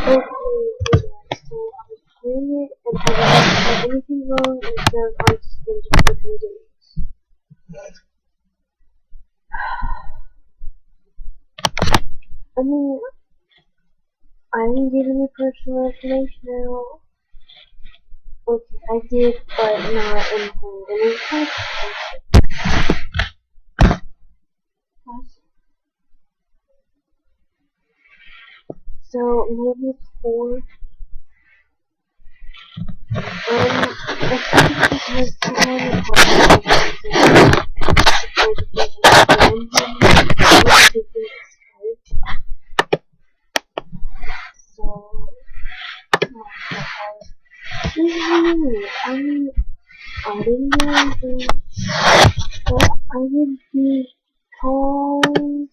Okay, so I was playing it and I didn't have anything wrong and it says I'm suspended for 3 days. I mean, I didn't give any personal information out. Okay, I did, but not in full. And it's like, so maybe it's 4. I think it's because someone so, I mean, I didn't know anything, but I would be calm.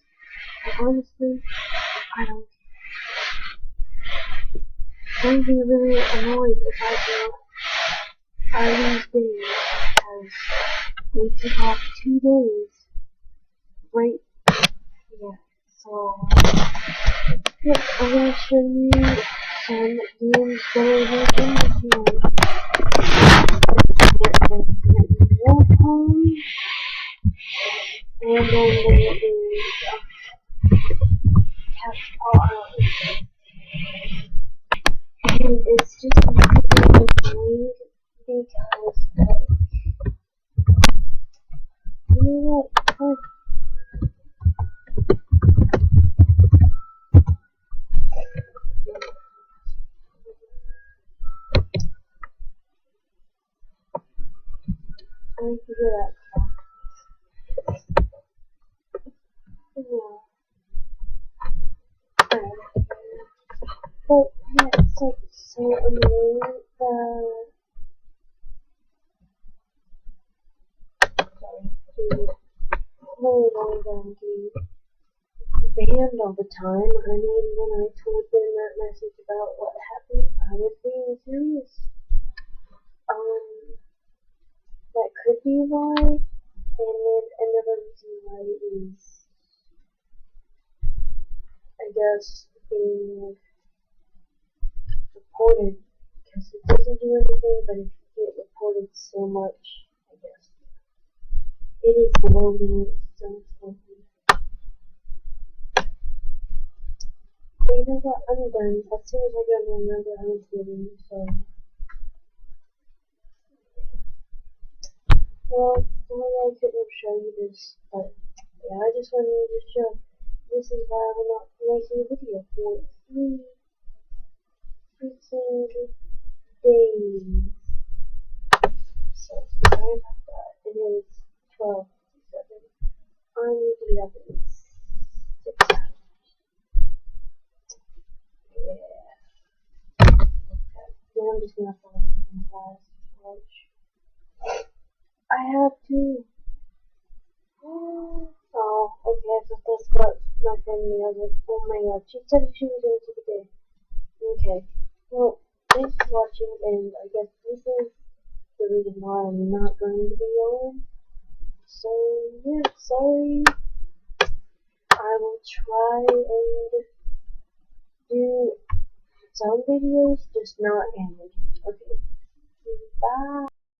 Honestly, I don't. I would be really annoyed if I lose days because we took off 2 days. Right? Yeah. So, yeah, I'm gonna show you some games that are working if you want. Welcome. And then there is Catch All Out. And it's just really annoying because, you know what? I can do that. Yeah. But yeah, it's like so annoying the really getting banned all the time. I mean, when I told them that message about what happened, I was being serious. That could be why. And then another reason why is, I guess, being reported. Because it doesn't do anything, but if you get reported so much, I guess, it is loading so slowly. But you know what? I'm done. As soon as I get my number, I'm quitting. So, well, sorry I couldn't show you this, but yeah, I just wanted to show. This is why I will not be making a video for 3 freaking days. So sorry about that. It is 12:57. I need to be up in 6 hours. Yeah. Then I'm just gonna follow some class lunch. I have to. Oh, okay, so that's what my friend made. I was like, oh my god, she said she was going to the day. Okay. Well, thanks for watching, and I guess this is the reason why I'm not going to be on. So, yeah, sorry. I will try and do some videos, just not animated. Okay. Bye.